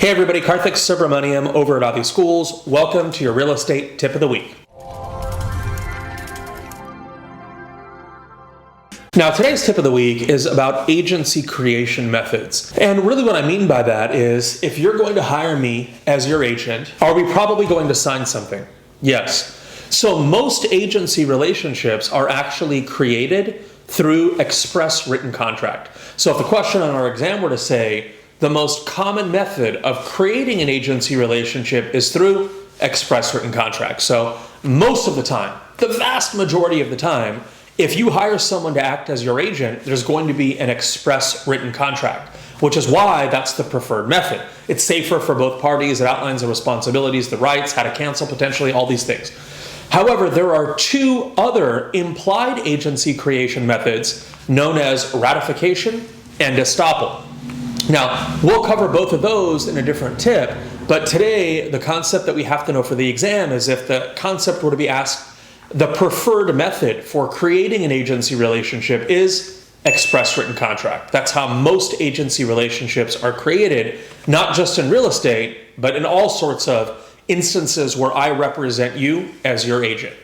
Hey everybody, Kartik Subramaniam over at ADHI Schools. Welcome to your real estate tip of the week. Now today's tip of the week is about agency creation methods. And really what I mean by that is if you're going to hire me as your agent, are we probably going to sign something? Yes. So most agency relationships are actually created through express written contract. So if the question on our exam were to say, the most common method of creating an agency relationship is through express written contract. So most of the time, the vast majority of the time, if you hire someone to act as your agent, there's going to be an express written contract, which is why that's the preferred method. It's safer for both parties. It outlines the responsibilities, the rights, how to cancel potentially, all these things. However, there are two other implied agency creation methods known as ratification and estoppel. Now, we'll cover both of those in a different tip, but today the concept that we have to know for the exam is if the concept were to be asked, the preferred method for creating an agency relationship is express written contract. That's how most agency relationships are created, not just in real estate, but in all sorts of instances where I represent you as your agent.